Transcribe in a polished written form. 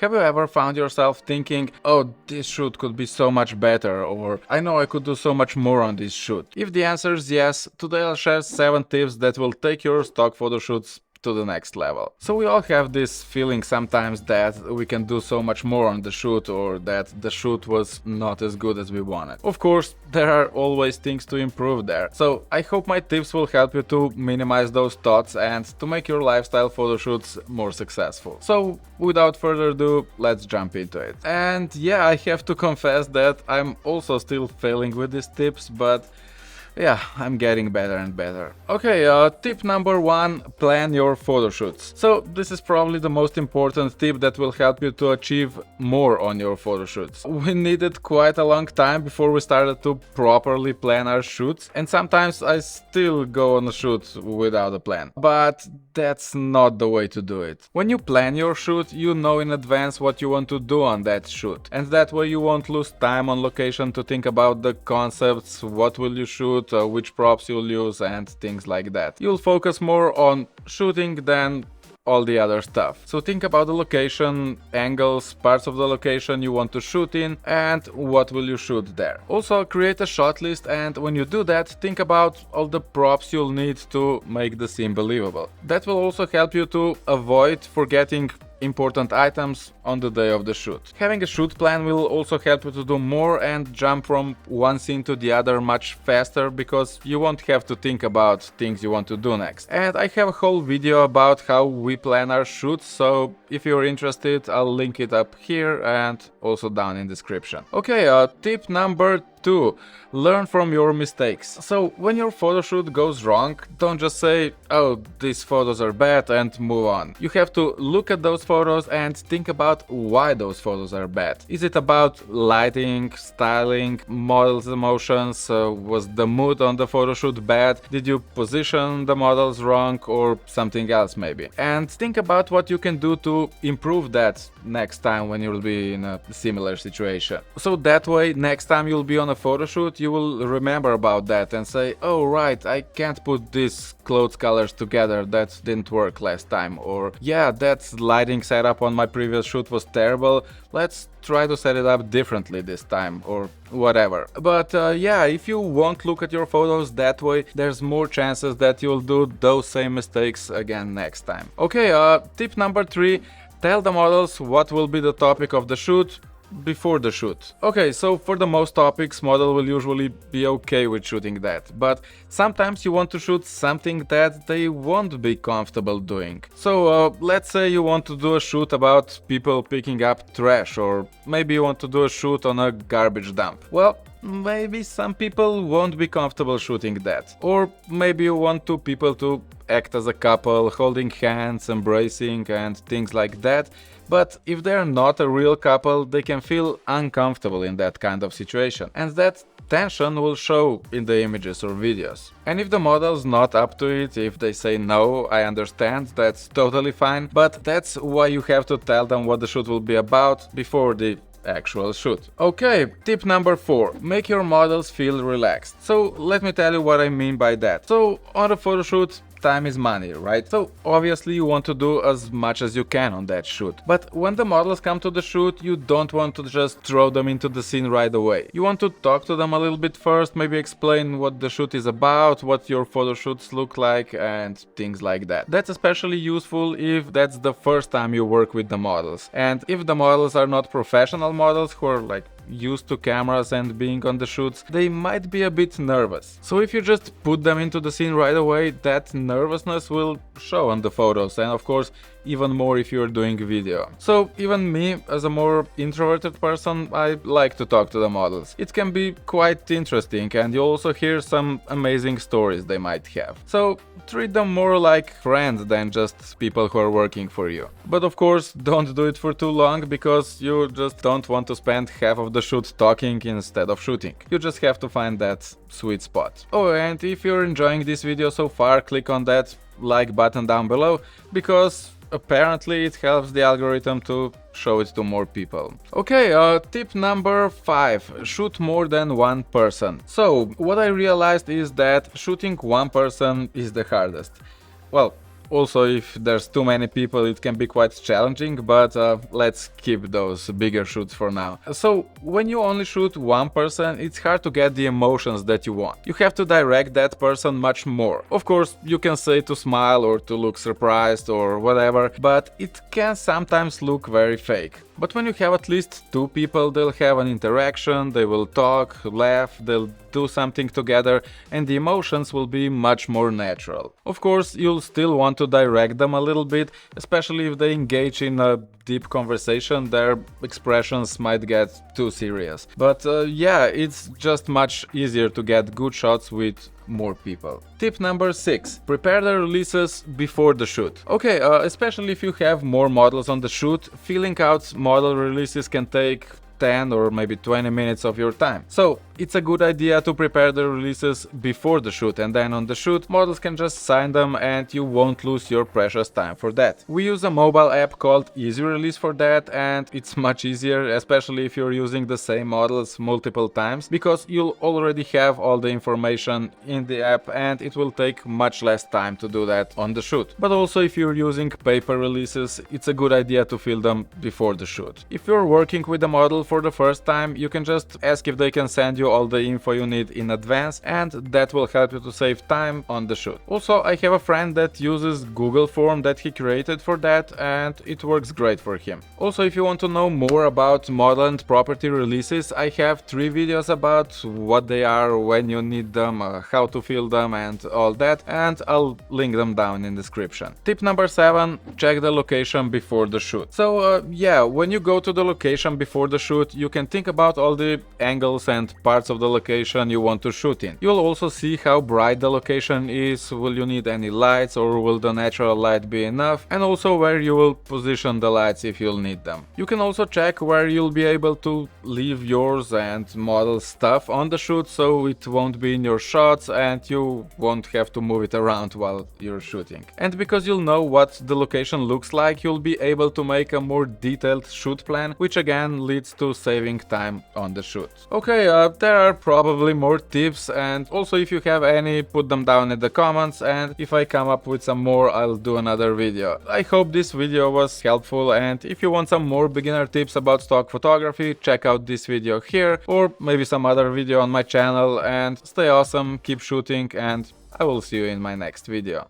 Have you ever found yourself thinking, oh, this shoot could be so much better, or I know I could do so much more on this shoot? If the answer is yes, today I'll share 7 tips that will take your stock photo shoots to the next level. So we all have this feeling sometimes that we can do so much more on the shoot, or that the shoot was not as good as we wanted. Of course, there are always things to improve there. So I hope my tips will help you to minimize those thoughts and to make your lifestyle photo shoots more successful. So without further ado, let's jump into it. And yeah, I have to confess that I'm also still failing with these tips, but yeah, I'm getting better and better. Okay, tip number 1, plan your photo shoots. So this is probably the most important tip that will help you to achieve more on your photo shoots. We needed quite a long time before we started to properly plan our shoots, and sometimes I still go on a shoot without a plan. But that's not the way to do it. When you plan your shoot, you know in advance what you want to do on that shoot, and that way you won't lose time on location to think about the concepts, what will you shoot, which props you'll use, and things like that. You'll focus more on shooting than all the other stuff. So think about the location, angles, parts of the location you want to shoot in, and what will you shoot there. Also create a shot list, and when you do that, think about all the props you'll need to make the scene believable. That will also help you to avoid forgetting important items on the day of the shoot. Having a shoot plan will also help you to do more and jump from one scene to the other much faster, because you won't have to think about things you want to do next. And I have a whole video about how we plan our shoots, so if you're interested, I'll link it up here and also down in description. Okay, tip number 2. Learn from your mistakes. So when your photo shoot goes wrong, don't just say, oh, these photos are bad, and move on. You have to look at those photos and think about why those photos are bad. Is it about lighting, styling, models' emotions? Was the mood on the photo shoot bad? Did you position the models wrong, or something else maybe? And think about what you can do to improve that next time when you'll be in a similar situation. So that way, next time you'll be on a photo shoot, you will remember about that and say, oh right, I can't put these clothes colors together, that didn't work last time, or yeah, that lighting setup on my previous shoot was terrible, let's try to set it up differently this time, or whatever. But yeah, if you won't look at your photos that way, there's more chances that you'll do those same mistakes again next time. Okay, tip number 3, tell the models what will be the topic of the shoot before the shoot. Okay, so for the most topics, model will usually be okay with shooting that, but sometimes you want to shoot something that they won't be comfortable doing. So let's say you want to do a shoot about people picking up trash, or maybe you want to do a shoot on a garbage dump. Well, maybe some people won't be comfortable shooting that. Or maybe you want two people to act as a couple, holding hands, embracing, and things like that. But if they're not a real couple, they can feel uncomfortable in that kind of situation. And that tension will show in the images or videos. And if the model's not up to it, if they say no, I understand, that's totally fine. But that's why you have to tell them what the shoot will be about before the actual shoot. Okay, tip number 4. Make your models feel relaxed. So let me tell you what I mean by that. So on a photo shoot, time is money, right? So obviously you want to do as much as you can on that shoot. But when the models come to the shoot, you don't want to just throw them into the scene right away. You want to talk to them a little bit first, maybe explain what the shoot is about, what your photo shoots look like, and things like that. That's especially useful if that's the first time you work with the models. And if the models are not professional models who are like used to cameras and being on the shoots, they might be a bit nervous. So if you just put them into the scene right away, that nervousness will show on the photos, and of course even more if you're doing video. So even me, as a more introverted person, I like to talk to the models. It can be quite interesting, and you also hear some amazing stories they might have. So treat them more like friends than just people who are working for you. But of course, don't do it for too long, because you just don't want to spend half of the shoot talking instead of shooting. You just have to find that sweet spot. Oh, and if you're enjoying this video so far, click on that like button down below, because apparently it helps the algorithm to show it to more people. Okay, tip number 5. Shoot more than one person. So what I realized is that shooting one person is the hardest. Well, Also, if there's too many people, it can be quite challenging, but let's keep those bigger shoots for now. So, when you only shoot one person, it's hard to get the emotions that you want. You have to direct that person much more. Of course, you can say to smile or to look surprised or whatever, but it can sometimes look very fake. But when you have at least two people, they'll have an interaction, they will talk, laugh, they'll do something together, and the emotions will be much more natural. Of course, you'll still want to direct them a little bit, especially if they engage in a deep conversation, their expressions might get too serious. But yeah, it's just much easier to get good shots with more people. Tip number 6. Prepare the releases before the shoot. Okay, especially if you have more models on the shoot, filling out model releases can take 10 or maybe 20 minutes of your time. So it's a good idea to prepare the releases before the shoot, and then on the shoot models can just sign them and you won't lose your precious time for that. We use a mobile app called Easy Release for that, and it's much easier, especially if you're using the same models multiple times, because you'll already have all the information in the app and it will take much less time to do that on the shoot. But also if you're using paper releases, it's a good idea to fill them before the shoot. If you're working with a model for the first time, you can just ask if they can send you all the info you need in advance, and that will help you to save time on the shoot. Also, I have a friend that uses Google form that he created for that, and it works great for him. Also, if you want to know more about model and property releases, I have 3 videos about what they are, when you need them, how to fill them and all that, and I'll link them down in the description. Tip number 7. Check the location before the shoot. So yeah, when you go to the location before the shoot, you can think about all the angles and parts of the location you want to shoot in. You'll also see how bright the location is, will you need any lights or will the natural light be enough, and also where you will position the lights if you'll need them. You can also check where you'll be able to leave yours and model stuff on the shoot, so it won't be in your shots and you won't have to move it around while you're shooting. And because you'll know what the location looks like, you'll be able to make a more detailed shoot plan, which again leads to saving time on the shoot. Okay, there are probably more tips, and also if you have any, put them down in the comments, and if I come up with some more, I'll do another video. I hope this video was helpful, and if you want some more beginner tips about stock photography, check out this video here, or maybe some other video on my channel, and stay awesome, keep shooting, and I will see you in my next video.